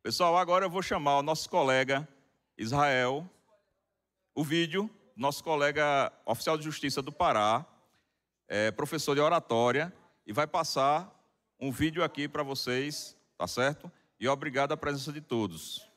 Pessoal, agora eu vou chamar o nosso colega Israel, o vídeo, nosso colega oficial de justiça do Pará, professor de oratória, e vai passar um vídeo aqui para vocês, tá certo? E obrigado à presença de todos.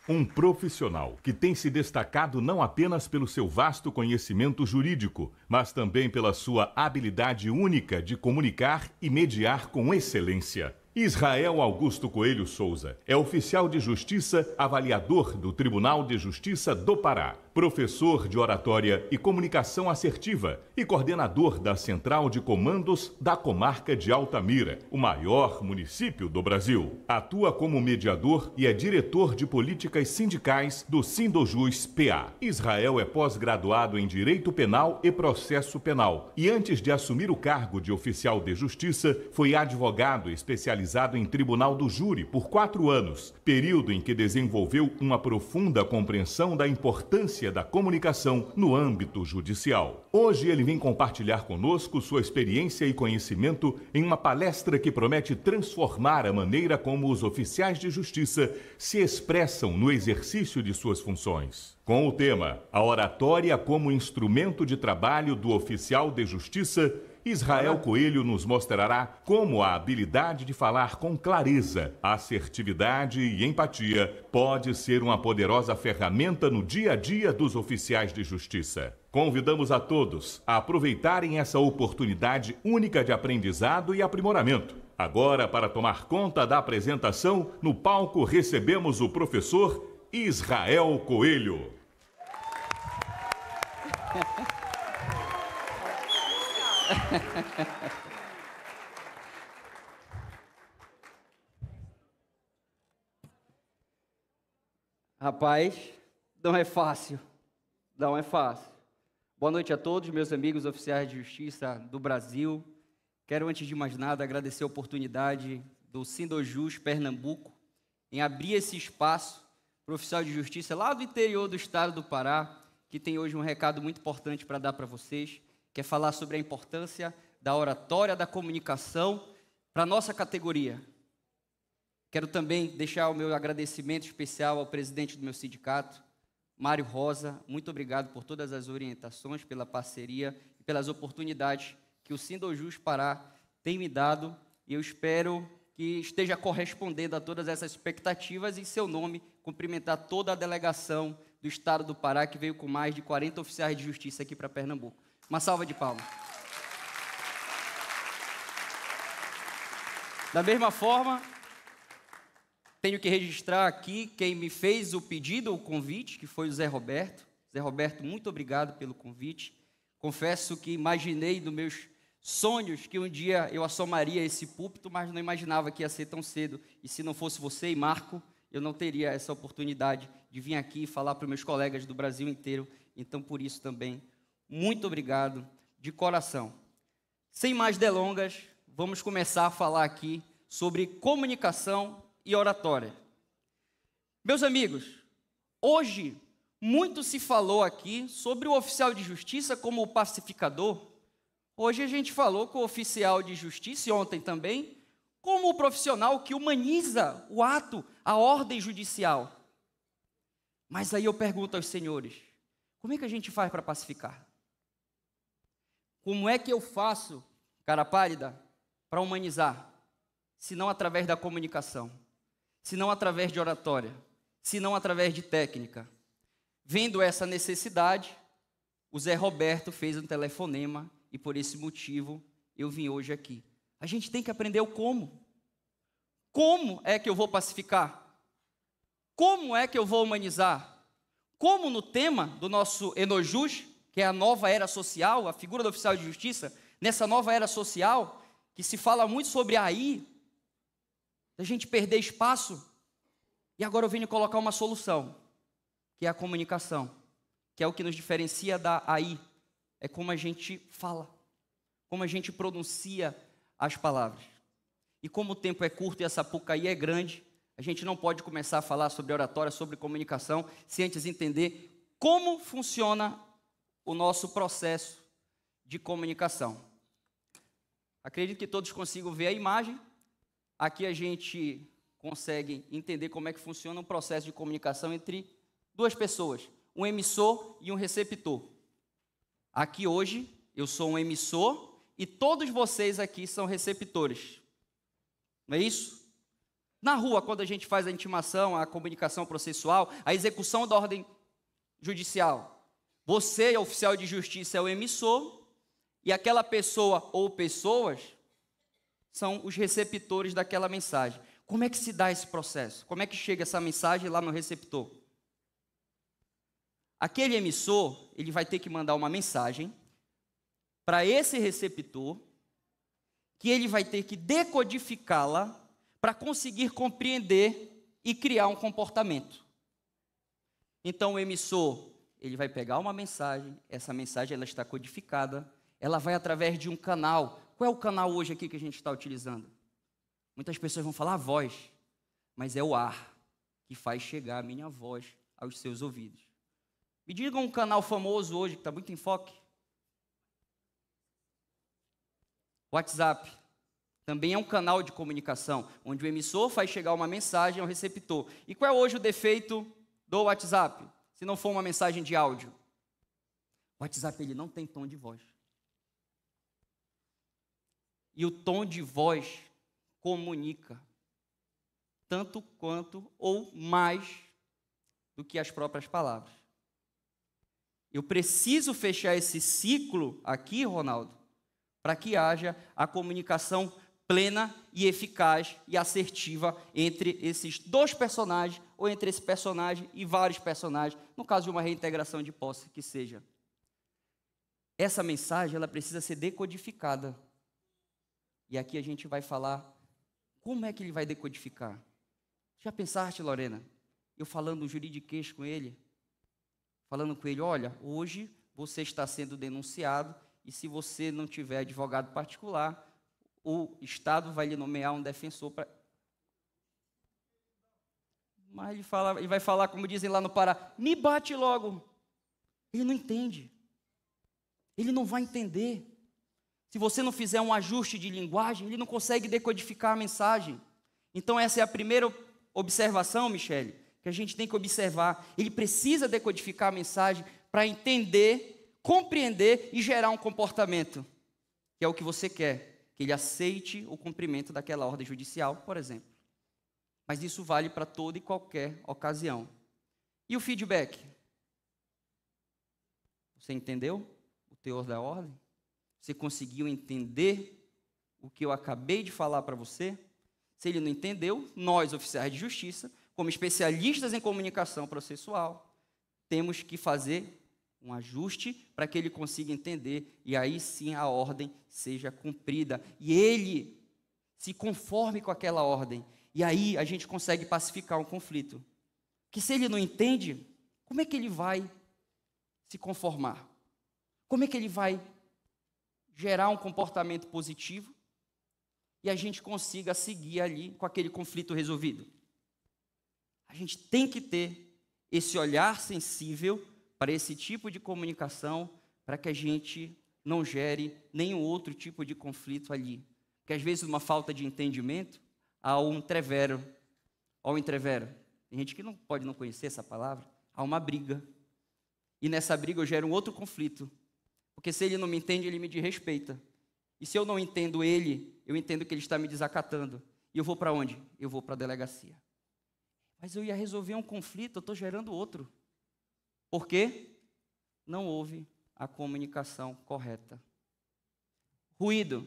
Um profissional que tem se destacado não apenas pelo seu vasto conhecimento jurídico, mas também pela sua habilidade única de comunicar e mediar com excelência. Israel Augusto Coelho Souza é oficial de justiça, avaliador do Tribunal de Justiça do Pará, professor de oratória e comunicação assertiva e coordenador da Central de Comandos da Comarca de Altamira, o maior município do Brasil. Atua como mediador e é diretor de políticas sindicais do Sindojus-PA. Israel é pós-graduado em Direito Penal e Processo Penal e antes de assumir o cargo de oficial de justiça, foi advogado especializado em Tribunal do Júri por 4 anos, período em que desenvolveu uma profunda compreensão da importância da comunicação no âmbito judicial. Hoje ele vem compartilhar conosco sua experiência e conhecimento em uma palestra que promete transformar a maneira como os oficiais de justiça se expressam no exercício de suas funções. Com o tema A Oratória como Instrumento de Trabalho do Oficial de Justiça, Israel Coelho nos mostrará como a habilidade de falar com clareza, assertividade e empatia pode ser uma poderosa ferramenta no dia a dia dos oficiais de justiça. Convidamos a todos a aproveitarem essa oportunidade única de aprendizado e aprimoramento. Agora, para tomar conta da apresentação, no palco recebemos o professor Israel Coelho. Rapaz, não é fácil. Não é fácil. Boa noite a todos, meus amigos oficiais de justiça do Brasil. Quero, antes de mais nada, agradecer a oportunidade do Sindojus Pernambuco em abrir esse espaço para o oficial de justiça lá do interior do estado do Pará, que tem hoje um recado muito importante para dar para vocês, que é falar sobre a importância da oratória, da comunicação para a nossa categoria. Quero também deixar o meu agradecimento especial ao presidente do meu sindicato, Mário Rosa. Muito obrigado por todas as orientações, pela parceria e pelas oportunidades que o Sindojus Pará tem me dado, e eu espero que esteja correspondendo a todas essas expectativas. Em seu nome, cumprimentar toda a delegação do estado do Pará, que veio com mais de 40 oficiais de justiça aqui para Pernambuco. Uma salva de palmas. Da mesma forma, tenho que registrar aqui quem me fez o pedido, o convite, que foi o Zé Roberto. Zé Roberto, muito obrigado pelo convite. Confesso que imaginei nos meus sonhos que um dia eu assomaria esse púlpito, mas não imaginava que ia ser tão cedo. E se não fosse você e Marco, eu não teria essa oportunidade de vir aqui e falar para os meus colegas do Brasil inteiro. Então, por isso também, muito obrigado de coração. Sem mais delongas, vamos começar a falar aqui sobre comunicação e oratória. Meus amigos, hoje muito se falou aqui sobre o oficial de justiça como o pacificador. Hoje a gente falou com o oficial de justiça, e ontem também, como o profissional que humaniza o ato, a ordem judicial. Mas aí eu pergunto aos senhores, como é que a gente faz para pacificar? Como é que eu faço, cara pálida, para humanizar? Se não através da comunicação, se não através de oratória, se não através de técnica. Vendo essa necessidade, o Zé Roberto fez um telefonema e por esse motivo eu vim hoje aqui. A gente tem que aprender o como. Como é que eu vou pacificar? Como é que eu vou humanizar? Como no tema do nosso Enojus, que é a nova era social, a figura do oficial de justiça, nessa nova era social, que se fala muito sobre a AI, da gente perder espaço, e agora eu venho colocar uma solução, que é a comunicação, que é o que nos diferencia da AI, é como a gente fala, como a gente pronuncia as palavras. E como o tempo é curto e a Sapucaí é grande, a gente não pode começar a falar sobre oratória, sobre comunicação, sem antes entender como funciona o nosso processo de comunicação. Acredito que todos consigam ver a imagem. Aqui a gente consegue entender como é que funciona um processo de comunicação entre duas pessoas, um emissor e um receptor. Aqui hoje eu sou um emissor e todos vocês aqui são receptores. Não é isso? Na rua, quando a gente faz a intimação, a comunicação processual, a execução da ordem judicial, você, oficial de justiça, é o emissor e aquela pessoa ou pessoas são os receptores daquela mensagem. Como é que se dá esse processo? Como é que chega essa mensagem lá no receptor? Aquele emissor, ele vai ter que mandar uma mensagem para esse receptor, que ele vai ter que decodificá-la para conseguir compreender e criar um comportamento. Então, o emissor, ele vai pegar uma mensagem, essa mensagem ela está codificada, ela vai através de um canal. Qual é o canal hoje aqui que a gente está utilizando? Muitas pessoas vão falar a voz, mas é o ar que faz chegar a minha voz aos seus ouvidos. Me digam um canal famoso hoje que está muito em foque. WhatsApp. Também é um canal de comunicação, onde o emissor faz chegar uma mensagem ao receptor. E qual é hoje o defeito do WhatsApp, se não for uma mensagem de áudio? O WhatsApp ele não tem tom de voz. E o tom de voz comunica tanto quanto ou mais do que as próprias palavras. Eu preciso fechar esse ciclo aqui, Ronaldo, para que haja a comunicação plena e eficaz e assertiva entre esses dois personagens, ou entre esse personagem e vários personagens, no caso de uma reintegração de posse que seja. Essa mensagem, ela precisa ser decodificada. E aqui a gente vai falar, como é que ele vai decodificar? Já pensaste, Lorena, eu falando juridiquês com ele, falando com ele, olha, hoje você está sendo denunciado, e se você não tiver advogado particular, o Estado vai lhe nomear um defensor para... Mas ele vai falar, como dizem lá no Pará, me bate logo. Ele não entende. Ele não vai entender. Se você não fizer um ajuste de linguagem, ele não consegue decodificar a mensagem. Então essa é a primeira observação, Michele, que a gente tem que observar. Ele precisa decodificar a mensagem para entender, compreender e gerar um comportamento, que é o que você quer, que ele aceite o cumprimento daquela ordem judicial, por exemplo. Mas isso vale para toda e qualquer ocasião. E o feedback? Você entendeu o teor da ordem? Você conseguiu entender o que eu acabei de falar para você? Se ele não entendeu, nós, oficiais de justiça, como especialistas em comunicação processual, temos que fazer um ajuste para que ele consiga entender e aí sim a ordem seja cumprida e ele se conforme com aquela ordem. E aí a gente consegue pacificar um conflito. Que se ele não entende, como é que ele vai se conformar? Como é que ele vai gerar um comportamento positivo e a gente consiga seguir ali com aquele conflito resolvido? A gente tem que ter esse olhar sensível para esse tipo de comunicação, para que a gente não gere nenhum outro tipo de conflito ali. Porque às vezes, uma falta de entendimento, há um entrevero. Olha o entrevero. Tem gente que não pode não conhecer essa palavra. Há uma briga. E nessa briga eu gero um outro conflito. Porque se ele não me entende, ele me desrespeita. E se eu não entendo ele, eu entendo que ele está me desacatando. E eu vou para onde? Eu vou para a delegacia. Mas eu ia resolver um conflito, eu estou gerando outro. Por quê? Não houve a comunicação correta. Ruído.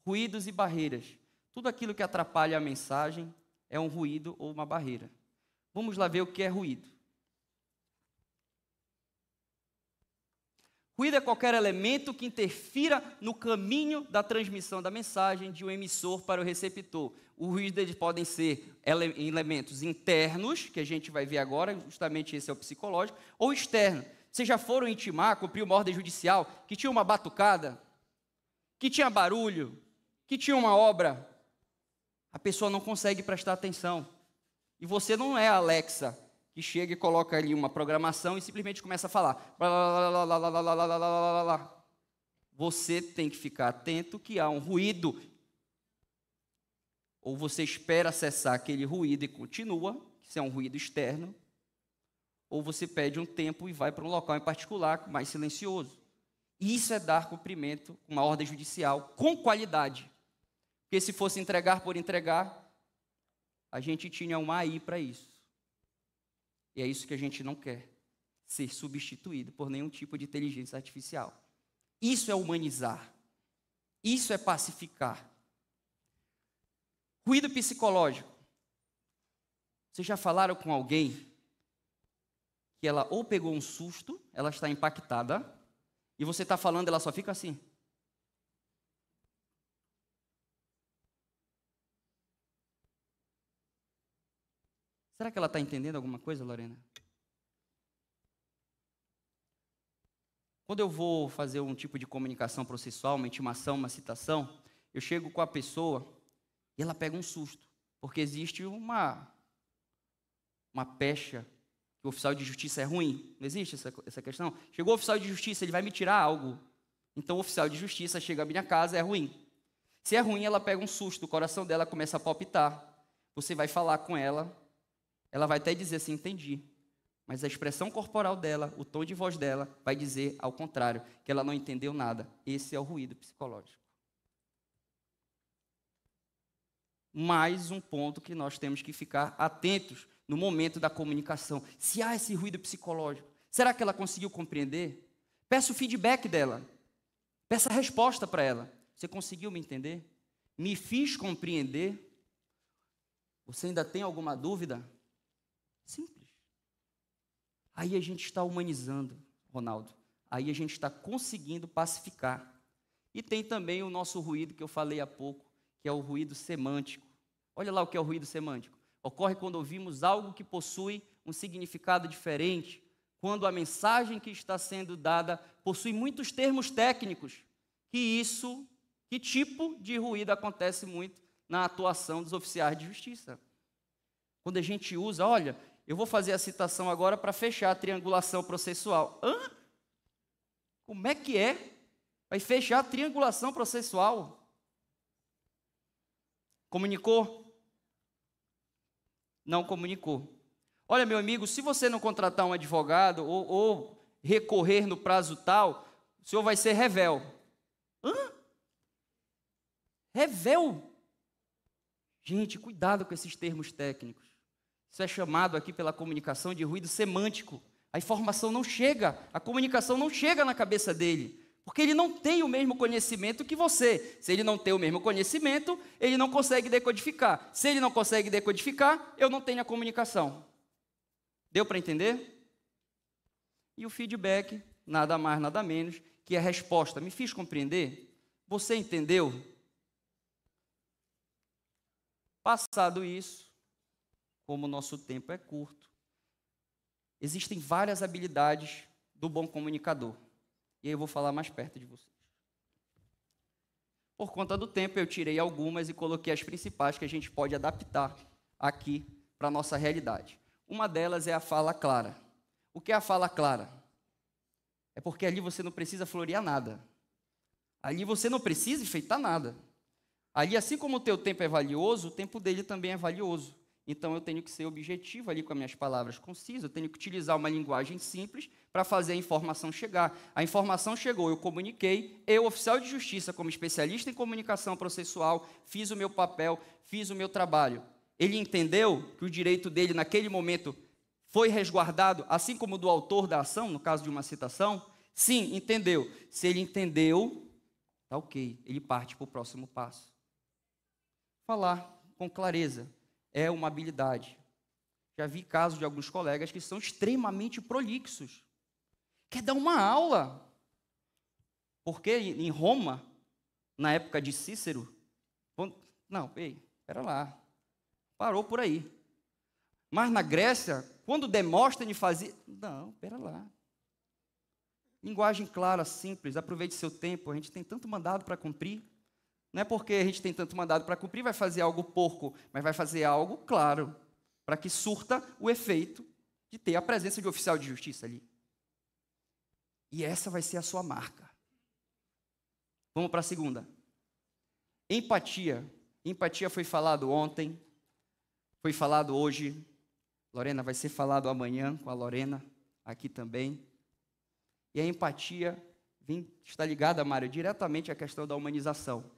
Ruídos e barreiras. Tudo aquilo que atrapalha a mensagem é um ruído ou uma barreira. Vamos lá ver o que é ruído. Ruído é qualquer elemento que interfira no caminho da transmissão da mensagem de um emissor para o receptor. O ruído eles podem ser elementos internos, que a gente vai ver agora, justamente esse é o psicológico, ou externo. Vocês já foram intimar, cumprir uma ordem judicial, que tinha uma batucada, que tinha barulho, que tinha uma obra. A pessoa não consegue prestar atenção. E você não é a Alexa, que chega e coloca ali uma programação e simplesmente começa a falar. você tem que ficar atento que há um ruído. Ou você espera acessar aquele ruído e continua, isso é um ruído externo, ou você pede um tempo e vai para um local em particular, mais silencioso. Isso é dar cumprimento com uma ordem judicial com qualidade. Porque se fosse entregar por entregar, a gente tinha uma AI para isso. E é isso que a gente não quer, ser substituído por nenhum tipo de inteligência artificial. Isso é humanizar. Isso é pacificar. Ruído psicológico. Vocês já falaram com alguém que ela ou pegou um susto, ela está impactada, e você está falando, ela só fica assim? Será que ela está entendendo alguma coisa, Lorena? Quando eu vou fazer um tipo de comunicação processual, uma intimação, uma citação, eu chego com a pessoa e ela pega um susto, porque existe uma pecha que o oficial de justiça é ruim. Não existe essa questão? Chegou o oficial de justiça, ele vai me tirar algo. Então o oficial de justiça chega à minha casa, é ruim. Se é ruim, ela pega um susto, o coração dela começa a palpitar. Você vai falar com ela, ela vai até dizer assim, entendi. Mas a expressão corporal dela, o tom de voz dela, vai dizer ao contrário, que ela não entendeu nada. Esse é o ruído psicológico. Mais um ponto que nós temos que ficar atentos no momento da comunicação. Se há esse ruído psicológico, será que ela conseguiu compreender? Peça o feedback dela. Peça a resposta para ela. Você conseguiu me entender? Me fiz compreender? Você ainda tem alguma dúvida? Simples. Aí a gente está humanizando, Ronaldo. Aí a gente está conseguindo pacificar. E tem também o nosso ruído que eu falei há pouco, que é o ruído semântico. Olha lá o que é o ruído semântico. Ocorre quando ouvimos algo que possui um significado diferente, quando a mensagem que está sendo dada possui muitos termos técnicos, que tipo de ruído acontece muito na atuação dos oficiais de justiça. Quando a gente usa, olha, eu vou fazer a citação agora para fechar a triangulação processual. Hã? Como é que é? Vai fechar a triangulação processual? Comunicou? Não comunicou. Olha, meu amigo, se você não contratar um advogado ou recorrer no prazo tal, o senhor vai ser rével. Hã? Rével? Gente, cuidado com esses termos técnicos. Isso é chamado aqui pela comunicação de ruído semântico. A informação não chega, a comunicação não chega na cabeça dele, porque ele não tem o mesmo conhecimento que você. Se ele não tem o mesmo conhecimento, ele não consegue decodificar. Se ele não consegue decodificar, eu não tenho a comunicação. Deu para entender? E o feedback, nada mais, nada menos, que a resposta. Me fiz compreender? Você entendeu? Passado isso, como o nosso tempo é curto, existem várias habilidades do bom comunicador. E aí eu vou falar mais perto de vocês. Por conta do tempo, eu tirei algumas e coloquei as principais que a gente pode adaptar aqui para a nossa realidade. Uma delas é a fala clara. O que é a fala clara? É porque ali você não precisa florear nada. Ali você não precisa enfeitar nada. Ali, assim como o teu tempo é valioso, o tempo dele também é valioso. Então, eu tenho que ser objetivo ali com as minhas palavras concisas, eu tenho que utilizar uma linguagem simples para fazer a informação chegar. A informação chegou, eu comuniquei, eu, oficial de justiça, como especialista em comunicação processual, fiz o meu papel, fiz o meu trabalho. Ele entendeu que o direito dele, naquele momento, foi resguardado, assim como o do autor da ação, no caso de uma citação? Sim, entendeu. Se ele entendeu, tá ok, ele parte para o próximo passo. Falar com clareza é uma habilidade. Já vi casos de alguns colegas que são extremamente prolixos. Quer dar uma aula. Porque em Roma, na época de Cícero, não, espera lá, parou por aí. Mas na Grécia, quando Demóstenes fazia, não, espera lá. Linguagem clara, simples, aproveite seu tempo, a gente tem tanto mandado para cumprir. Não é porque a gente tem tanto mandado para cumprir, vai fazer algo porco, mas vai fazer algo claro, para que surta o efeito de ter a presença de oficial de justiça ali. E essa vai ser a sua marca. Vamos para a segunda. Empatia. Empatia foi falado ontem, foi falado hoje. Lorena, vai ser falado amanhã com a Lorena, aqui também. E a empatia está ligada, Mário, diretamente à questão da humanização.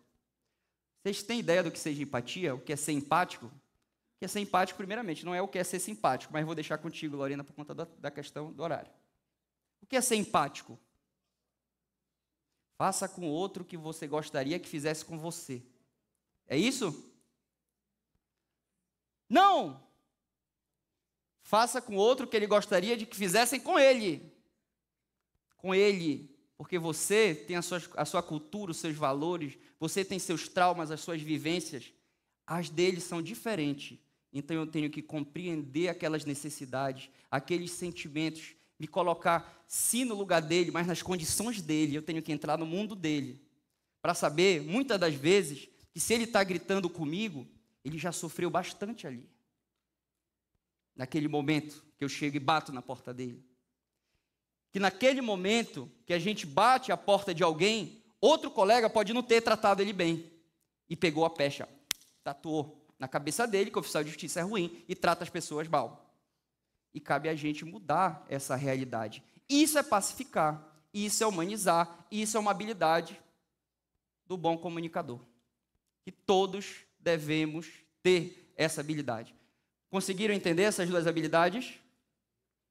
Vocês têm ideia do que seja empatia? O que é ser empático? O que é ser empático, primeiramente, não é o que é ser simpático, mas vou deixar contigo, Lorena, por conta da questão do horário. O que é ser empático? Faça com o outro o que você gostaria que fizesse com você. É isso? Não! Faça com o outro o que ele gostaria de que fizessem com ele. Com ele. Porque você tem a sua cultura, os seus valores, você tem seus traumas, as suas vivências. As deles são diferentes. Então eu tenho que compreender aquelas necessidades, aqueles sentimentos, me colocar sim no lugar dele, mas nas condições dele. Eu tenho que entrar no mundo dele. Para saber, muitas das vezes, que se ele está gritando comigo, ele já sofreu bastante ali. Naquele momento que eu chego e bato na porta dele. Que naquele momento que a gente bate a porta de alguém, outro colega pode não ter tratado ele bem. E pegou a pecha, tatuou na cabeça dele que o oficial de justiça é ruim e trata as pessoas mal. E cabe a gente mudar essa realidade. Isso é pacificar, isso é humanizar, isso é uma habilidade do bom comunicador. Que todos devemos ter essa habilidade. Conseguiram entender essas duas habilidades?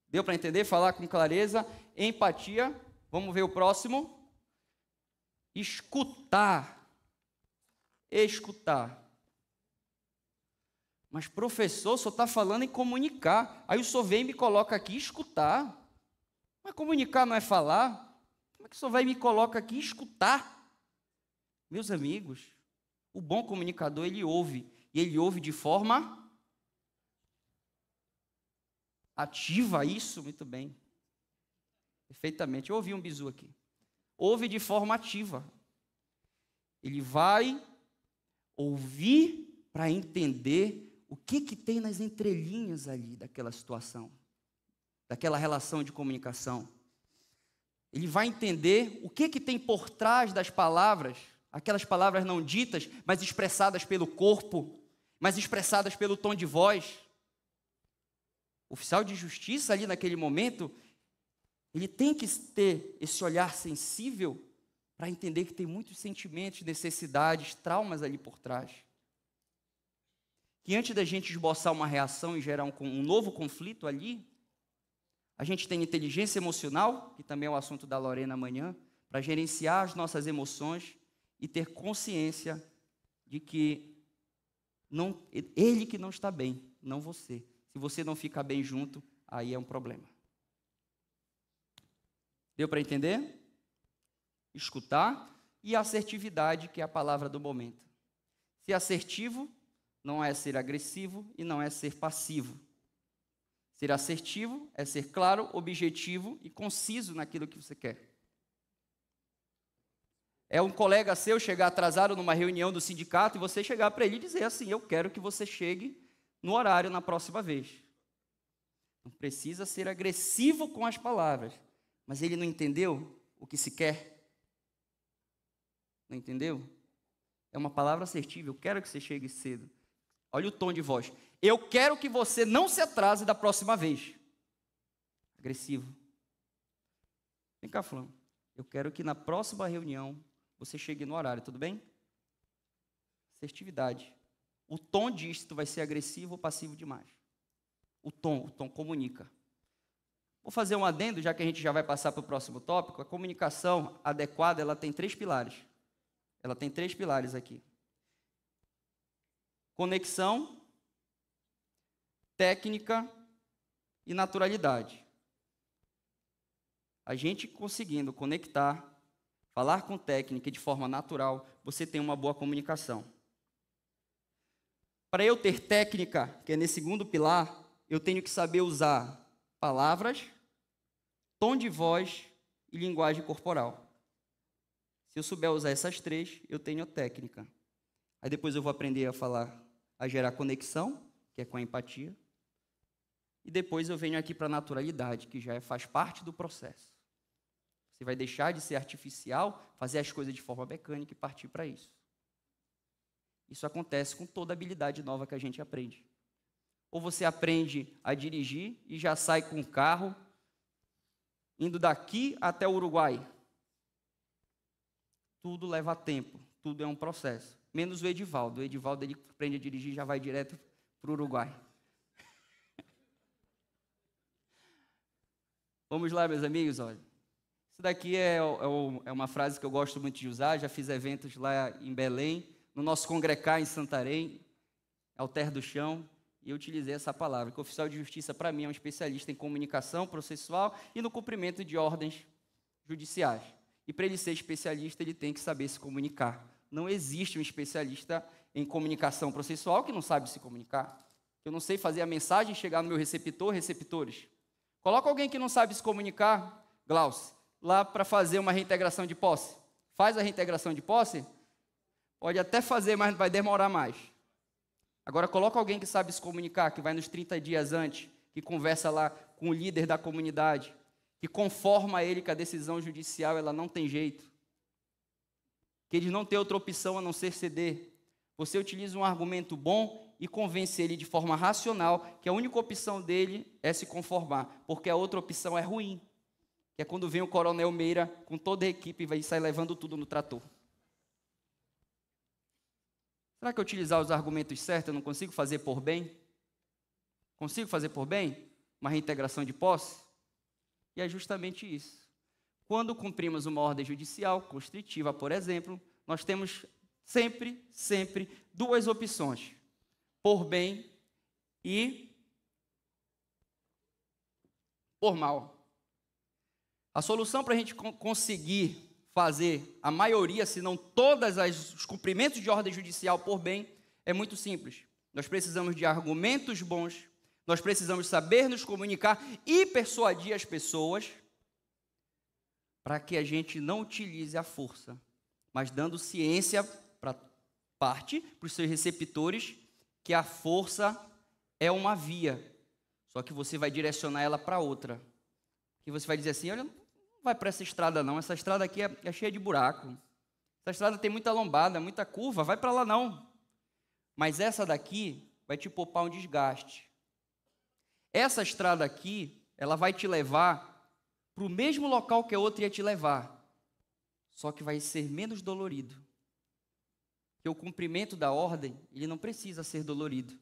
Deu para entender? Falar com clareza, empatia. Vamos ver o próximo. Escutar. Escutar. Mas, professor, só está falando em comunicar. Aí o senhor vem e me coloca aqui, escutar. Mas comunicar não é falar? Como é que o senhor vai e me coloca aqui, escutar? Meus amigos, o bom comunicador, ele ouve. E ele ouve de forma ativa. Isso, muito bem. Perfeitamente. Eu ouvi um bizu aqui. Ouve de forma ativa. Ele vai ouvir para entender o que tem nas entrelinhas ali daquela situação, daquela relação de comunicação. Ele vai entender o que tem por trás das palavras, aquelas palavras não ditas, mas expressadas pelo corpo, mas expressadas pelo tom de voz. O oficial de justiça ali naquele momento, ele tem que ter esse olhar sensível para entender que tem muitos sentimentos, necessidades, traumas ali por trás. Que antes da gente esboçar uma reação e gerar um novo conflito ali, a gente tem inteligência emocional, que também é o assunto da Lorena amanhã, para gerenciar as nossas emoções e ter consciência de que ele que não está bem, não você. Se você não fica bem junto, aí é um problema. Deu para entender? Escutar e assertividade, que é a palavra do momento. Ser assertivo não é ser agressivo e não é ser passivo. Ser assertivo é ser claro, objetivo e conciso naquilo que você quer. É um colega seu chegar atrasado numa reunião do sindicato e você chegar para ele e dizer assim: eu quero que você chegue no horário na próxima vez. Não precisa ser agressivo com as palavras, mas ele não entendeu o que se quer? Não entendeu? É uma palavra assertiva: eu quero que você chegue cedo. Olha o tom de voz. Eu quero que você não se atrase da próxima vez. Agressivo. Vem cá, fulano. Eu quero que na próxima reunião você chegue no horário, tudo bem? Assertividade. O tom diz se tu vai ser agressivo ou passivo demais. O tom comunica. Vou fazer um adendo, já que a gente já vai passar para o próximo tópico. A comunicação adequada, ela tem 3 pilares. Ela tem 3 pilares aqui. Conexão, técnica e naturalidade. A gente conseguindo conectar, falar com técnica de forma natural, você tem uma boa comunicação. Para eu ter técnica, que é nesse segundo pilar, eu tenho que saber usar palavras, tom de voz e linguagem corporal. Se eu souber usar essas 3, eu tenho técnica. Aí depois eu vou aprender a falar, a gerar conexão, que é com a empatia. E depois eu venho aqui para a naturalidade, que já faz parte do processo. Você vai deixar de ser artificial, fazer as coisas de forma mecânica e partir para isso. Isso acontece com toda habilidade nova que a gente aprende. Ou você aprende a dirigir e já sai com o carro, indo daqui até o Uruguai. Tudo leva tempo, tudo é um processo. Menos o Edivaldo. O Edivaldo, ele aprende a dirigir e já vai direto para o Uruguai. Vamos lá, meus amigos, olha. Isso daqui é uma frase que eu gosto muito de usar. Já fiz eventos lá em Belém, no nosso Congrecar em Santarém, Alter do Chão, e eu utilizei essa palavra, que o oficial de justiça, para mim, é um especialista em comunicação processual e no cumprimento de ordens judiciais. E para ele ser especialista, ele tem que saber se comunicar. Não existe um especialista em comunicação processual que não sabe se comunicar. Eu não sei fazer a mensagem chegar no meu receptor, receptores. Coloca alguém que não sabe se comunicar, Glaucio, lá para fazer uma reintegração de posse. Faz a reintegração de posse? Pode até fazer, mas vai demorar mais. Agora, coloca alguém que sabe se comunicar, que vai nos 30 dias antes, que conversa lá com o líder da comunidade, que conforma ele que a decisão judicial ela não tem jeito, que eles não têm outra opção a não ser ceder. Você utiliza um argumento bom e convence ele de forma racional que a única opção dele é se conformar, porque a outra opção é ruim, que é quando vem o coronel Meira com toda a equipe e vai sair levando tudo no trator. Será que eu utilizar os argumentos certos eu não consigo fazer por bem? Consigo fazer por bem? Uma reintegração de posse? E é justamente isso. Quando cumprimos uma ordem judicial constritiva, por exemplo, nós temos sempre duas opções: por bem e por mal. A solução para a gente conseguir fazer a maioria, se não todos os cumprimentos de ordem judicial por bem, é muito simples. Nós precisamos de argumentos bons, nós precisamos saber nos comunicar e persuadir as pessoas para que a gente não utilize a força, mas dando ciência para os seus receptores, que a força é uma via, só que você vai direcionar ela para outra. Que você vai dizer assim, olha, não vai para essa estrada não, essa estrada aqui é cheia de buraco, essa estrada tem muita lombada, muita curva, vai para lá não. Mas essa daqui vai te poupar um desgaste. Essa estrada aqui, ela vai te levar para o mesmo local que a outra ia te levar, só que vai ser menos dolorido. Porque o cumprimento da ordem, ele não precisa ser dolorido.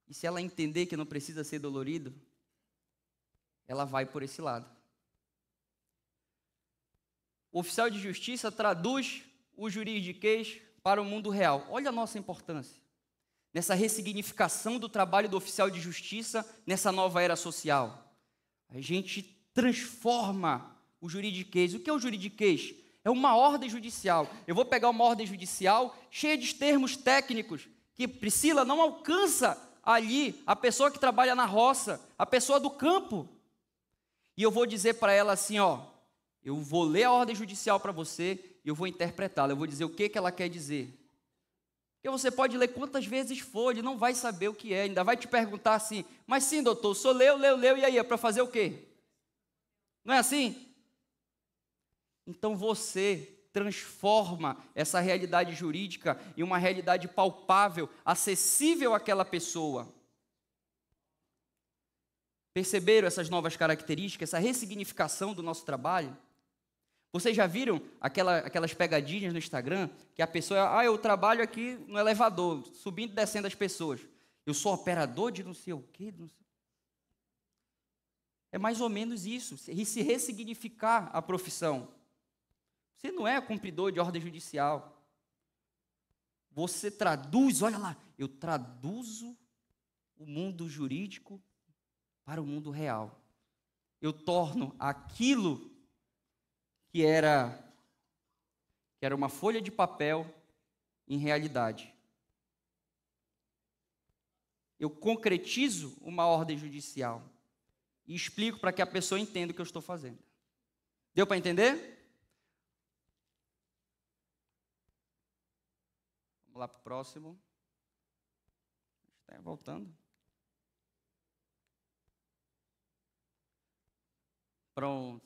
E se ela entender que não precisa ser dolorido, ela vai por esse lado. O oficial de justiça traduz o juridiquês para o mundo real. Olha a nossa importância nessa ressignificação do trabalho do oficial de justiça nessa nova era social. A gente transforma o juridiquês. O que é o juridiquês? É uma ordem judicial. Eu vou pegar uma ordem judicial cheia de termos técnicos que Priscila não alcança ali a pessoa que trabalha na roça, a pessoa do campo. E eu vou dizer para ela assim, ó, eu vou ler a ordem judicial para você e eu vou interpretá-la. Eu vou dizer o que ela quer dizer. Porque você pode ler quantas vezes for, ele não vai saber o que é, ainda vai te perguntar assim, mas sim, doutor, o senhor leu, e aí, é para fazer o quê? Não é assim? Então você transforma essa realidade jurídica em uma realidade palpável, acessível àquela pessoa. Perceberam essas novas características, essa ressignificação do nosso trabalho? Vocês já viram aquelas pegadinhas no Instagram, que a pessoa, eu trabalho aqui no elevador, subindo e descendo as pessoas. Eu sou operador de não sei o quê. Não sei. É mais ou menos isso, se ressignificar a profissão. Você não é cumpridor de ordem judicial. Você traduz, olha lá, eu traduzo o mundo jurídico para o mundo real. Eu torno aquilo que era uma folha de papel em realidade. Eu concretizo uma ordem judicial e explico para que a pessoa entenda o que eu estou fazendo. Deu para entender? Vamos lá para o próximo. Está voltando. Pronto.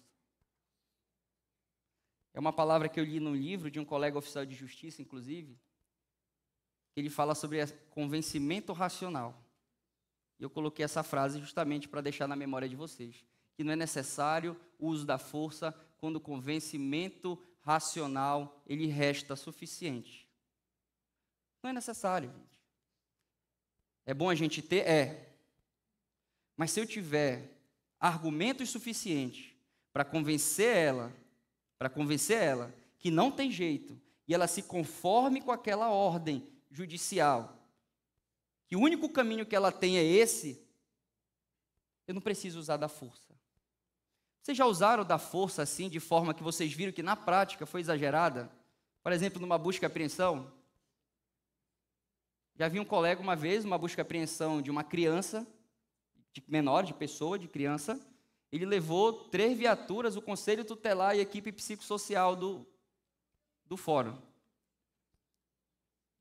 É uma palavra que eu li num livro de um colega oficial de justiça, inclusive, que ele fala sobre convencimento racional. E eu coloquei essa frase justamente para deixar na memória de vocês, que não é necessário o uso da força quando o convencimento racional ele resta suficiente. Não é necessário, gente. É bom a gente ter? É. Mas se eu tiver argumentos suficientes para convencer ela que não tem jeito, e ela se conforme com aquela ordem judicial, que o único caminho que ela tem é esse, eu não preciso usar da força. Vocês já usaram da força assim, de forma que vocês viram que na prática foi exagerada? Por exemplo, numa busca e apreensão? Já vi um colega uma vez, uma busca e apreensão de uma criança, de pessoa, de criança, ele levou 3 viaturas, o conselho tutelar e a equipe psicossocial do fórum.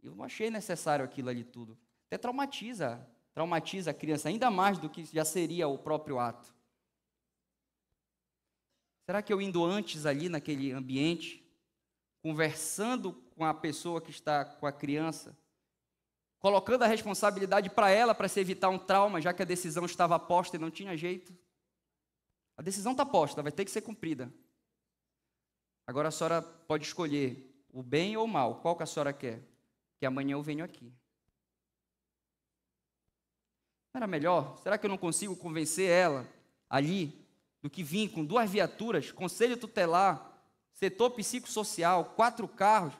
Eu não achei necessário aquilo ali tudo. Até traumatiza a criança, ainda mais do que já seria o próprio ato. Será que eu indo antes ali naquele ambiente, conversando com a pessoa que está com a criança, colocando a responsabilidade para ela, para se evitar um trauma, já que a decisão estava posta e não tinha jeito? A decisão está posta, vai ter que ser cumprida. Agora a senhora pode escolher o bem ou o mal. Qual que a senhora quer? Que amanhã eu venho aqui. Não era melhor? Será que eu não consigo convencer ela ali do que vir com 2 viaturas, conselho tutelar, setor psicossocial, 4 carros?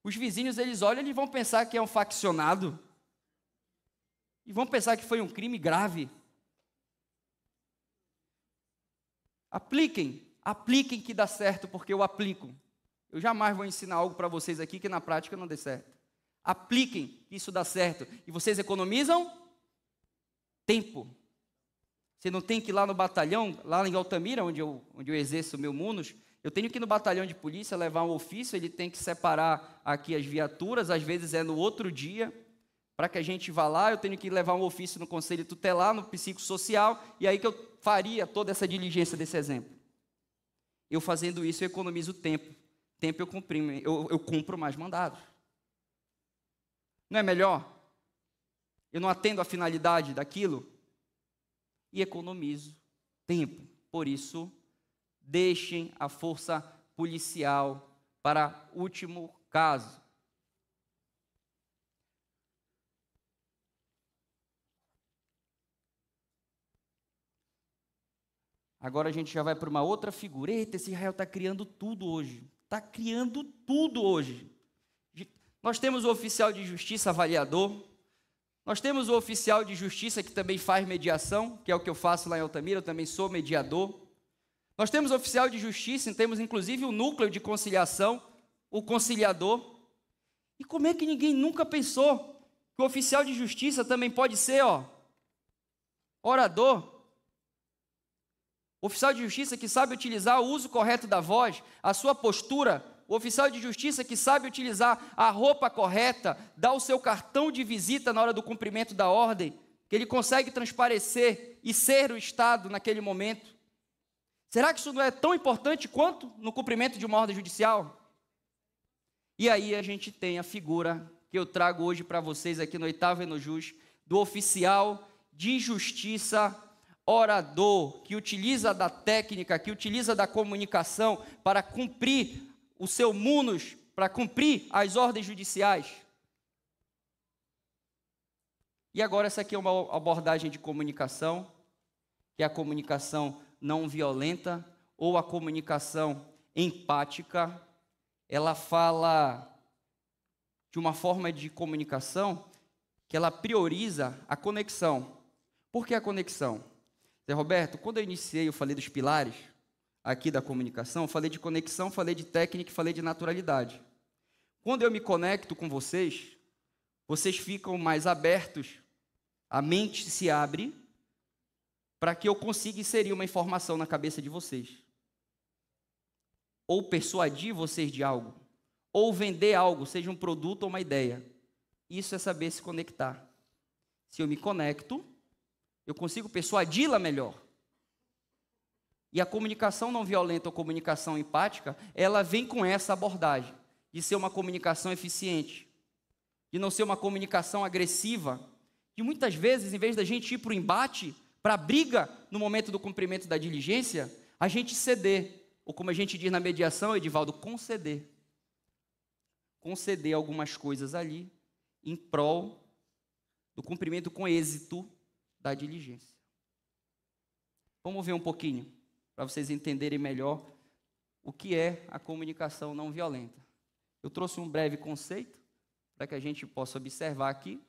Os vizinhos, eles olham e vão pensar que é um faccionado. E vão pensar que foi um crime grave. Apliquem que dá certo, porque eu aplico. Eu jamais vou ensinar algo para vocês aqui que na prática não dê certo. Apliquem que isso dá certo. E vocês economizam tempo. Você não tem que ir lá no batalhão, lá em Altamira, onde eu exerço o meu munus, eu tenho que ir no batalhão de polícia, levar um ofício, ele tem que separar aqui as viaturas, às vezes é no outro dia, para que a gente vá lá, eu tenho que levar um ofício no conselho tutelar, no psicossocial, e aí que eu faria toda essa diligência desse exemplo. Eu fazendo isso, eu economizo tempo. Tempo eu cumpro mais mandados. Não é melhor? Eu não atendo a finalidade daquilo e economizo tempo. Por isso, deixem a força policial para último caso. Agora a gente já vai para uma outra figura. Eita, esse Israel está criando tudo hoje. Está criando tudo hoje. Nós temos o oficial de justiça avaliador. Nós temos o oficial de justiça que também faz mediação, que é o que eu faço lá em Altamira, eu também sou mediador. Nós temos o oficial de justiça, e temos inclusive o núcleo de conciliação, o conciliador. E como é que ninguém nunca pensou que o oficial de justiça também pode ser, orador? O oficial de justiça que sabe utilizar o uso correto da voz, a sua postura. O oficial de justiça que sabe utilizar a roupa correta, dar o seu cartão de visita na hora do cumprimento da ordem, que ele consegue transparecer e ser o Estado naquele momento. Será que isso não é tão importante quanto no cumprimento de uma ordem judicial? E aí a gente tem a figura que eu trago hoje para vocês aqui no 8º Enojus, do oficial de justiça orador, que utiliza da técnica, que utiliza da comunicação para cumprir o seu munus, para cumprir as ordens judiciais. E agora essa aqui é uma abordagem de comunicação, que é a comunicação não violenta, ou a comunicação empática. Ela fala de uma forma de comunicação que ela prioriza a conexão. Por que a conexão? Zé Roberto, quando eu iniciei, eu falei dos pilares aqui da comunicação, falei de conexão, falei de técnica e falei de naturalidade. Quando eu me conecto com vocês, vocês ficam mais abertos, a mente se abre para que eu consiga inserir uma informação na cabeça de vocês. Ou persuadir vocês de algo, ou vender algo, seja um produto ou uma ideia. Isso é saber se conectar. Se eu me conecto, eu consigo persuadi-la melhor. E a comunicação não violenta ou comunicação empática, ela vem com essa abordagem, de ser uma comunicação eficiente, de não ser uma comunicação agressiva, de muitas vezes, em vez da gente ir para o embate, para a briga no momento do cumprimento da diligência, a gente ceder, ou como a gente diz na mediação, Edivaldo, conceder. Conceder algumas coisas ali, em prol do cumprimento com êxito da diligência. Vamos ver um pouquinho, para vocês entenderem melhor o que é a comunicação não violenta. Eu trouxe um breve conceito, para que a gente possa observar aqui.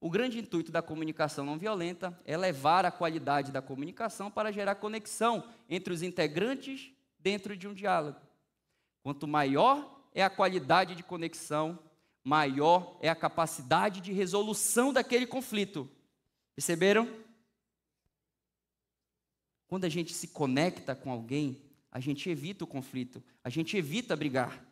O grande intuito da comunicação não violenta é elevar a qualidade da comunicação para gerar conexão entre os integrantes dentro de um diálogo. Quanto maior é a qualidade de conexão, maior é a capacidade de resolução daquele conflito. Perceberam? Quando a gente se conecta com alguém, a gente evita o conflito, a gente evita brigar.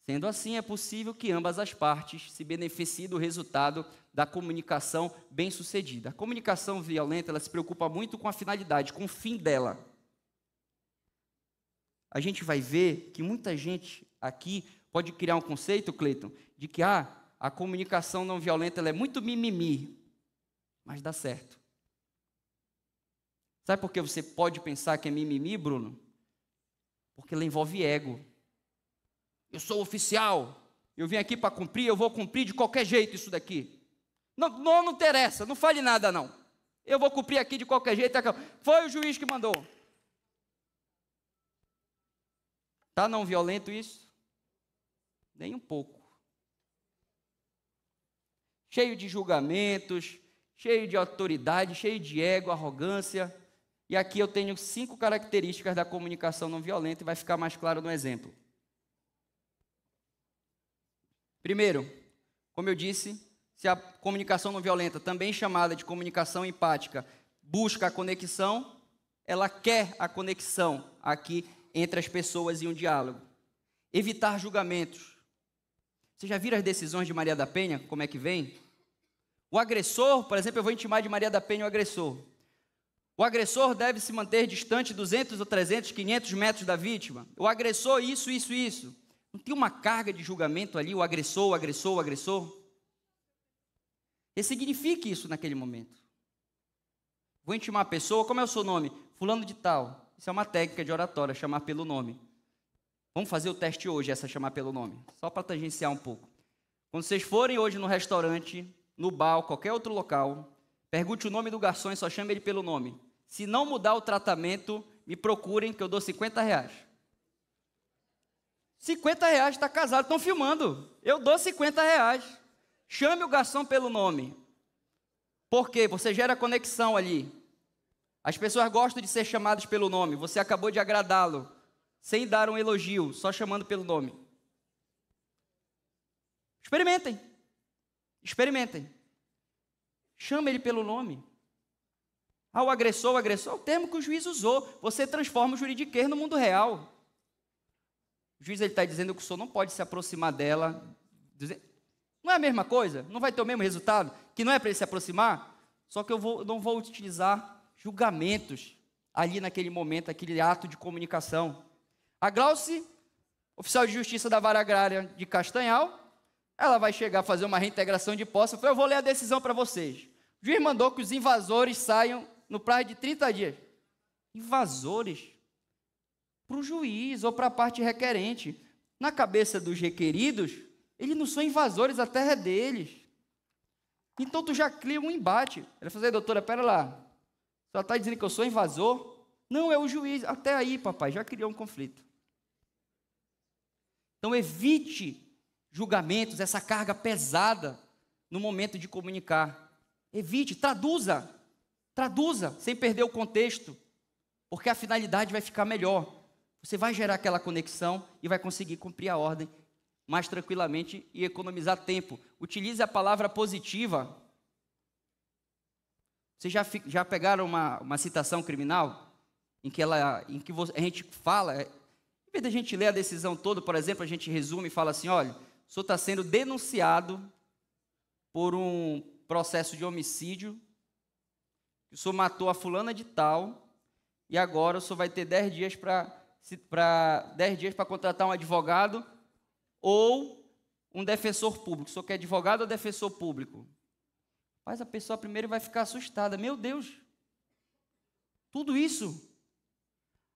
Sendo assim, é possível que ambas as partes se beneficiem do resultado da comunicação bem-sucedida. A comunicação violenta, ela se preocupa muito com a finalidade, com o fim dela. A gente vai ver que muita gente aqui pode criar um conceito, Cleiton, de que a comunicação não violenta ela é muito mimimi, mas dá certo. Sabe por que você pode pensar que é mimimi, Bruno? Porque ela envolve ego. Eu sou oficial, eu vim aqui para cumprir, eu vou cumprir de qualquer jeito isso daqui. Não interessa, não fale nada não. Eu vou cumprir aqui de qualquer jeito. Foi o juiz que mandou. Tá não violento isso? Nem um pouco. Cheio de julgamentos, cheio de autoridade, cheio de ego, arrogância. E aqui eu tenho 5 características da comunicação não violenta e vai ficar mais claro no exemplo. Primeiro, como eu disse, se a comunicação não violenta, também chamada de comunicação empática, busca a conexão, ela quer a conexão aqui entre as pessoas e um diálogo. Evitar julgamentos. Você já viram as decisões de Maria da Penha, como é que vem? O agressor, por exemplo, eu vou intimar de Maria da Penha o agressor. O agressor deve se manter distante 200 ou 300, 500 metros da vítima. O agressor, isso. Não tem uma carga de julgamento ali, o agressor. Ressignifique isso naquele momento. Vou intimar a pessoa, como é o seu nome? Fulano de tal. Isso é uma técnica de oratória, chamar pelo nome. Vamos fazer o teste hoje, essa chamar pelo nome. Só para tangenciar um pouco. Quando vocês forem hoje no restaurante, no bar, qualquer outro local, pergunte o nome do garçom e só chame ele pelo nome. Se não mudar o tratamento, me procurem que eu dou R$50. R$50, está casado, estão filmando. Eu dou R$50. Chame o garçom pelo nome. Por quê? Você gera conexão ali. As pessoas gostam de ser chamadas pelo nome. Você acabou de agradá-lo, sem dar um elogio, só chamando pelo nome. Experimentem. Chame ele pelo nome. O agressor é o termo que o juiz usou. Você transforma o juridiquês no mundo real. O juiz está dizendo que o senhor não pode se aproximar dela. Não é a mesma coisa? Não vai ter o mesmo resultado? Que não é para ele se aproximar? Só que eu não vou utilizar julgamentos ali naquele momento, aquele ato de comunicação. A Glauce, oficial de justiça da Vara Agrária de Castanhal, ela vai chegar a fazer uma reintegração de posse. Eu vou ler a decisão para vocês. O juiz mandou que os invasores saiam no prazo de 30 dias. Invasores? Para o juiz ou para a parte requerente. Na cabeça dos requeridos, eles não são invasores, a terra é deles. Então tu já cria um embate. Ele falou assim, doutora, pera lá. A senhora está dizendo que eu sou invasor? Não, é o juiz. Até aí, papai, já criou um conflito. Então evite julgamentos, essa carga pesada no momento de comunicar. Evite, traduza, sem perder o contexto, porque a finalidade vai ficar melhor. Você vai gerar aquela conexão e vai conseguir cumprir a ordem mais tranquilamente e economizar tempo. Utilize a palavra positiva. Vocês já pegaram uma citação criminal em que a gente fala, em vez de a gente ler a decisão toda, por exemplo, a gente resume e fala assim, olha, o senhor está sendo denunciado por um processo de homicídio, que o senhor matou a fulana de tal, e agora o senhor vai ter 10 dias para 10 dias para contratar um advogado ou um defensor público. O senhor quer advogado ou defensor público? Mas a pessoa primeiro vai ficar assustada. Meu Deus, tudo isso?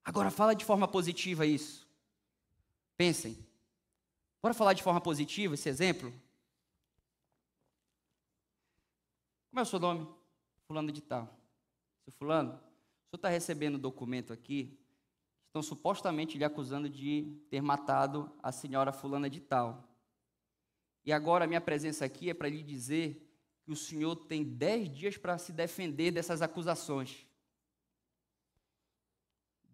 Agora fala de forma positiva isso. Pensem. Bora falar de forma positiva esse exemplo? Como é o seu nome? Fulano de tal. Seu fulano, o senhor está recebendo um documento aqui, estão supostamente lhe acusando de ter matado a senhora fulana de tal. E agora a minha presença aqui é para lhe dizer que o senhor tem 10 dias para se defender dessas acusações.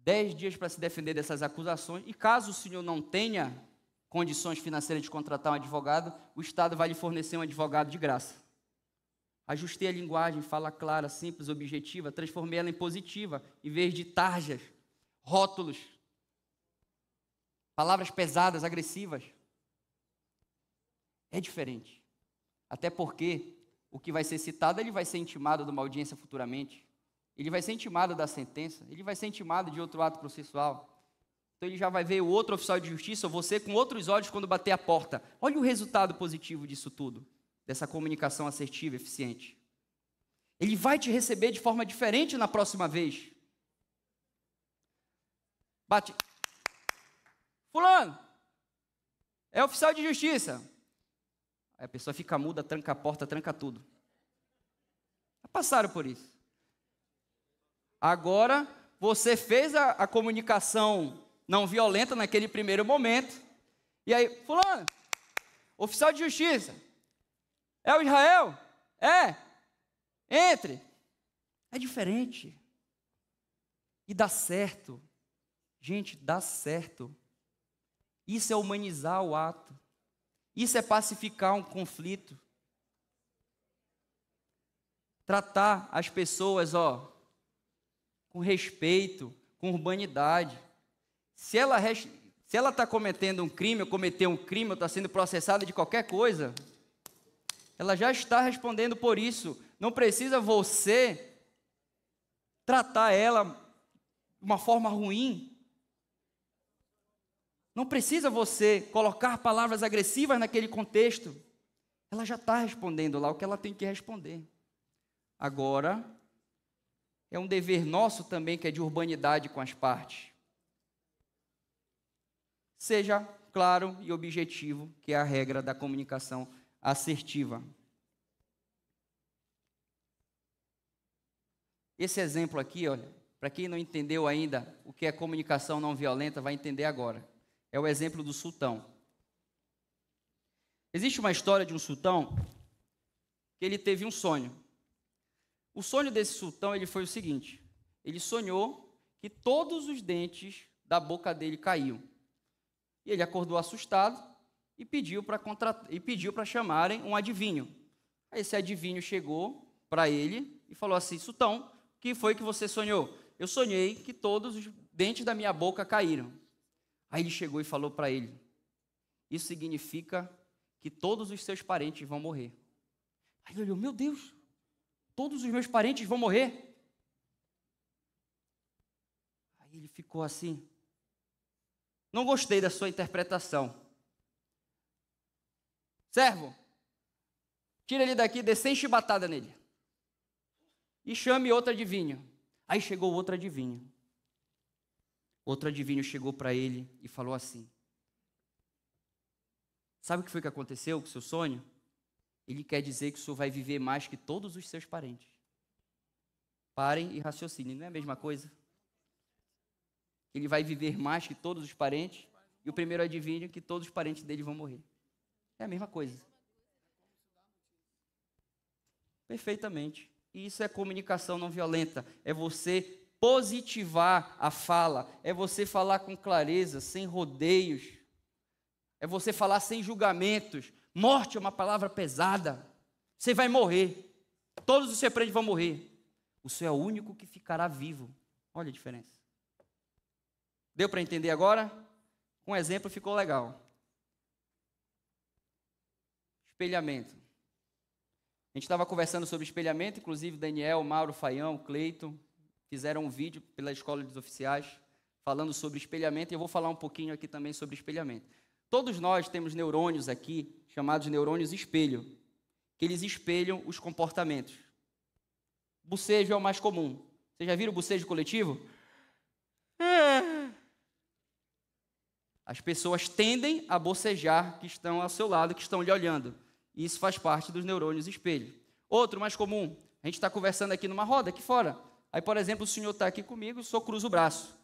10 dias para se defender dessas acusações, e caso o senhor não tenha condições financeiras de contratar um advogado, o Estado vai lhe fornecer um advogado de graça. Ajustei a linguagem, fala clara, simples, objetiva, transformei ela em positiva, em vez de tarjas, rótulos, palavras pesadas, agressivas. É diferente. Até porque o que vai ser citado, ele vai ser intimado de uma audiência futuramente. Ele vai ser intimado da sentença, ele vai ser intimado de outro ato processual. Então ele já vai ver o outro oficial de justiça, ou você, com outros olhos quando bater a porta. Olha o resultado positivo disso tudo, dessa comunicação assertiva, eficiente. Ele vai te receber de forma diferente na próxima vez. Bate. Fulano, é oficial de justiça. Aí a pessoa fica muda, tranca a porta, tranca tudo. Já passaram por isso. Agora, você fez a comunicação não violenta naquele primeiro momento. E aí, fulano, oficial de justiça, é o Israel? É. Entre. É diferente. E dá certo. Gente, dá certo. Isso é humanizar o ato. Isso é pacificar um conflito. Tratar as pessoas, com respeito, com urbanidade. Se ela está cometendo um crime, ou cometeu um crime, ou está sendo processada de qualquer coisa, ela já está respondendo por isso. Não precisa você tratar ela de uma forma ruim. Não precisa você colocar palavras agressivas naquele contexto. Ela já está respondendo lá o que ela tem que responder. Agora, é um dever nosso também, que é de urbanidade com as partes. Seja claro e objetivo, que é a regra da comunicação assertiva. Esse exemplo aqui, olha, para quem não entendeu ainda o que é comunicação não violenta, vai entender agora. É o exemplo do sultão. Existe uma história de um sultão que ele teve um sonho. O sonho desse sultão foi o seguinte: ele sonhou que todos os dentes da boca dele caíam. E ele acordou assustado e pediu para chamarem um adivinho. Aí esse adivinho chegou para ele e falou assim: sultão, o que foi que você sonhou? Eu sonhei que todos os dentes da minha boca caíram. Aí ele chegou e falou para ele: isso significa que todos os seus parentes vão morrer. Aí ele olhou: meu Deus, todos os meus parentes vão morrer? Aí ele ficou assim: não gostei da sua interpretação. Servo, tira ele daqui, dê 100 chibatadas nele. E chame outro adivinho. Aí chegou outro adivinho. Outro adivinho chegou para ele e falou assim: sabe o que foi que aconteceu com o seu sonho? Ele quer dizer que o senhor vai viver mais que todos os seus parentes. Parem e raciocinem, não é a mesma coisa? Ele vai viver mais que todos os parentes, e o primeiro adivinho que todos os parentes dele vão morrer. É a mesma coisa. Perfeitamente. E isso é comunicação não violenta. É você positivar a fala. É você falar com clareza, sem rodeios. É você falar sem julgamentos. Morte é uma palavra pesada. Você vai morrer. Todos os seus parentes vão morrer. O senhor é o único que ficará vivo. Olha a diferença. Deu para entender agora? Com um exemplo ficou legal. Espelhamento. A gente estava conversando sobre espelhamento, inclusive Daniel, Mauro, Faião, Cleiton, fizeram um vídeo pela Escola dos Oficiais falando sobre espelhamento, e eu vou falar um pouquinho aqui também sobre espelhamento. Todos nós temos neurônios aqui, chamados neurônios espelho, que eles espelham os comportamentos. Bocejo é o mais comum. Vocês já viram o bocejo coletivo? As pessoas tendem a bocejar que estão ao seu lado, que estão lhe olhando. E isso faz parte dos neurônios espelho. Outro mais comum, a gente está conversando aqui numa roda, aqui fora. Aí, por exemplo, o senhor está aqui comigo, eu só cruzo o braço.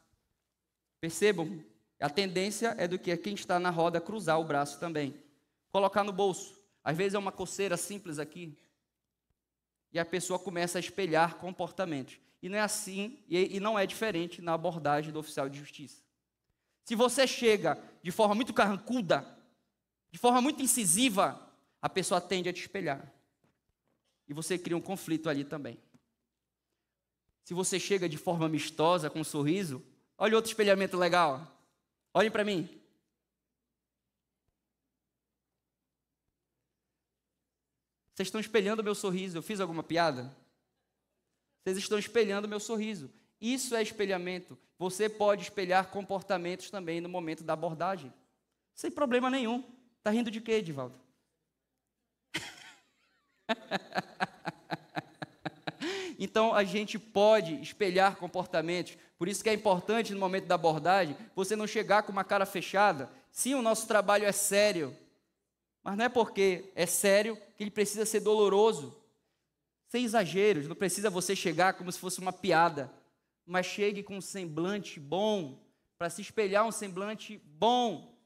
Percebam? A tendência é do que quem está na roda cruzar o braço também. Colocar no bolso. Às vezes é uma coceira simples aqui. E a pessoa começa a espelhar comportamentos. E não é assim, e não é diferente na abordagem do oficial de justiça. Se você chega de forma muito carrancuda, de forma muito incisiva, a pessoa tende a te espelhar. E você cria um conflito ali também. Se você chega de forma amistosa, com um sorriso, olha outro espelhamento legal. Olhem para mim. Vocês estão espelhando o meu sorriso. Eu fiz alguma piada? Vocês estão espelhando o meu sorriso. Isso é espelhamento. Você pode espelhar comportamentos também no momento da abordagem. Sem problema nenhum. Está rindo de quê, Edivaldo? Então, a gente pode espelhar comportamentos. Por isso que é importante, no momento da abordagem, você não chegar com uma cara fechada. Sim, o nosso trabalho é sério. Mas não é porque é sério que ele precisa ser doloroso. Sem exageros, não precisa você chegar como se fosse uma piada. Mas chegue com um semblante bom, para se espelhar um semblante bom.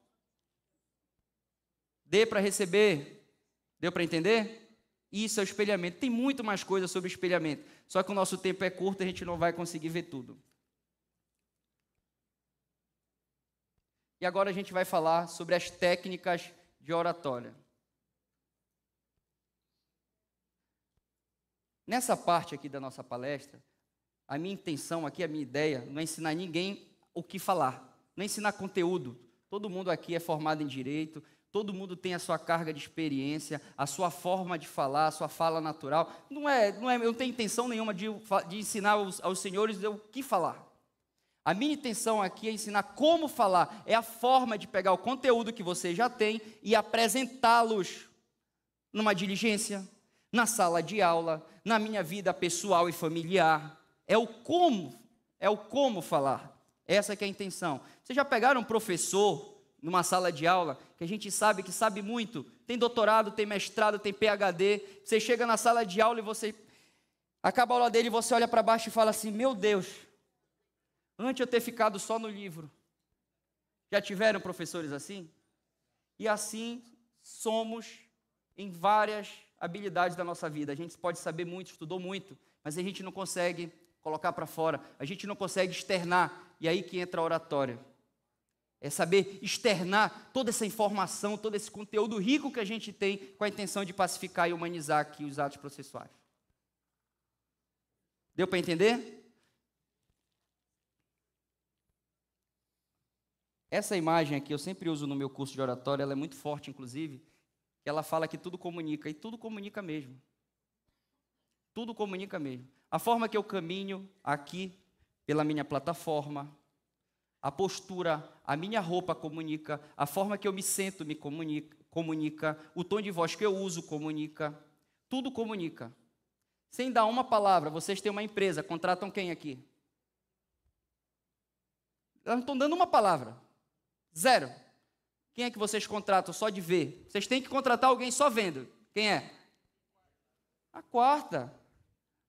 Dê para receber. Deu para entender? Isso é o espelhamento. Tem muito mais coisa sobre espelhamento. Só que o nosso tempo é curto e a gente não vai conseguir ver tudo. E agora a gente vai falar sobre as técnicas de oratória. Nessa parte aqui da nossa palestra, a minha intenção aqui, a minha ideia, não é ensinar ninguém o que falar, não é ensinar conteúdo. Todo mundo aqui é formado em direito, todo mundo tem a sua carga de experiência, a sua forma de falar, a sua fala natural. Eu não tenho intenção nenhuma de ensinar aos senhores o que falar. A minha intenção aqui é ensinar como falar. É a forma de pegar o conteúdo que você já tem e apresentá-los numa diligência, na sala de aula, na minha vida pessoal e familiar. É o como falar. Essa que é a intenção. Vocês já pegaram um professor numa sala de aula, que a gente sabe que sabe muito, tem doutorado, tem mestrado, tem PhD, você chega na sala de aula e você acaba a aula dele e você olha para baixo e fala assim, meu Deus, antes eu ter ficado só no livro. Já tiveram professores assim? E assim somos em várias habilidades da nossa vida. A gente pode saber muito, estudou muito, mas a gente não consegue colocar para fora, a gente não consegue externar, e aí que entra a oratória. É saber externar toda essa informação, todo esse conteúdo rico que a gente tem com a intenção de pacificar e humanizar aqui os atos processuais. Deu para entender? Essa imagem aqui, eu sempre uso no meu curso de oratória, ela é muito forte, inclusive, que ela fala que tudo comunica, e tudo comunica mesmo. Tudo comunica mesmo. A forma que eu caminho aqui, pela minha plataforma, a postura, a minha roupa comunica, a forma que eu me sento me comunica, o tom de voz que eu uso comunica, tudo comunica. Sem dar uma palavra, vocês têm uma empresa, contratam quem aqui? Elas não estão dando uma palavra, zero. Quem é que vocês contratam só de ver? Vocês têm que contratar alguém só vendo. Quem é? A quarta,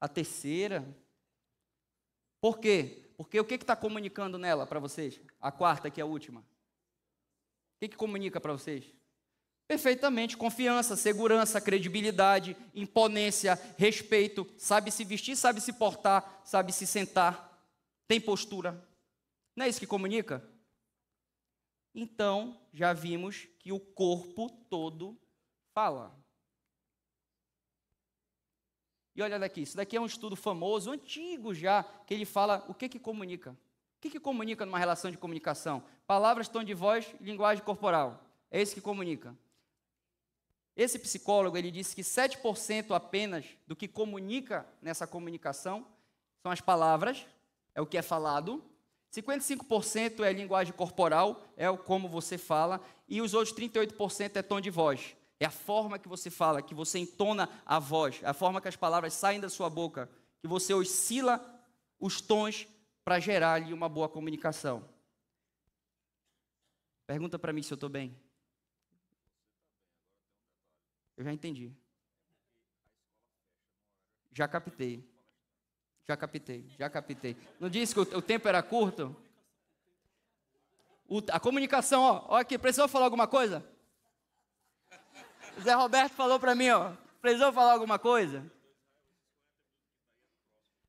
a terceira. Por quê? Porque o que está comunicando nela para vocês? A quarta, que é a última. O que comunica para vocês? Perfeitamente, confiança, segurança, credibilidade, imponência, respeito, sabe se vestir, sabe se portar, sabe se sentar, tem postura. Não é isso que comunica? Então, já vimos que o corpo todo fala. E olha daqui, isso daqui é um estudo famoso, antigo já, que ele fala o que comunica. O que comunica numa relação de comunicação? Palavras, tom de voz e linguagem corporal. É isso que comunica. Esse psicólogo, ele disse que 7% apenas do que comunica nessa comunicação são as palavras, é o que é falado, 55% é linguagem corporal, é o como você fala, e os outros 38% é tom de voz. É a forma que você fala, que você entona a voz, a forma que as palavras saem da sua boca, que você oscila os tons para gerar ali uma boa comunicação. Pergunta para mim se eu estou bem. Eu já entendi. Já captei. Não disse que o tempo era curto? A comunicação, ó aqui, precisou falar alguma coisa? O Zé Roberto falou para mim, ó, precisou falar alguma coisa?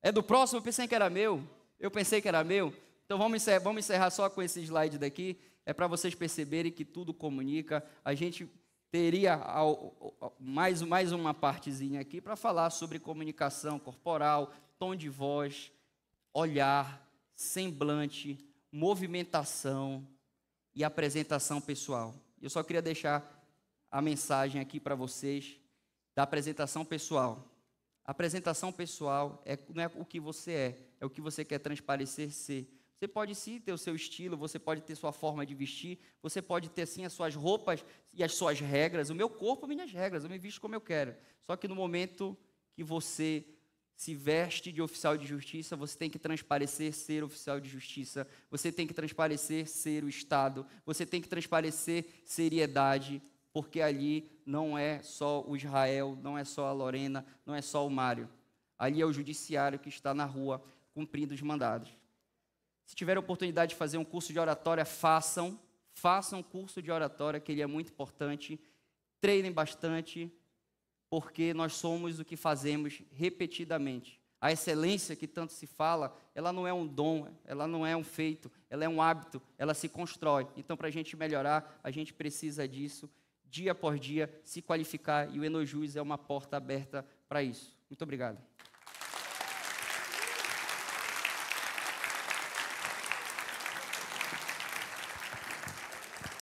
É do próximo, eu pensei que era meu. Então vamos encerrar só com esse slide daqui. É para vocês perceberem que tudo comunica. A gente teria mais uma partezinha aqui para falar sobre comunicação corporal, tom de voz, olhar, semblante, movimentação e apresentação pessoal. Eu só queria deixar a mensagem aqui para vocês da apresentação pessoal. A apresentação pessoal não é o que você é o que você quer transparecer ser. Você pode sim ter o seu estilo, você pode ter sua forma de vestir, você pode ter sim as suas roupas e as suas regras. O meu corpo, minhas regras, eu me visto como eu quero. Só que no momento que você se veste de oficial de justiça, você tem que transparecer ser oficial de justiça, você tem que transparecer ser o Estado, você tem que transparecer seriedade, porque ali não é só o Israel, não é só a Lorena, não é só o Mário. Ali é o judiciário que está na rua cumprindo os mandados. Se tiver a oportunidade de fazer um curso de oratória, façam um curso de oratória, que ele é muito importante. Treinem bastante, porque nós somos o que fazemos repetidamente. A excelência que tanto se fala, ela não é um dom, ela não é um feito, ela é um hábito, ela se constrói. Então, para a gente melhorar, a gente precisa disso, dia por dia, se qualificar, e o Enojus é uma porta aberta para isso. Muito obrigado.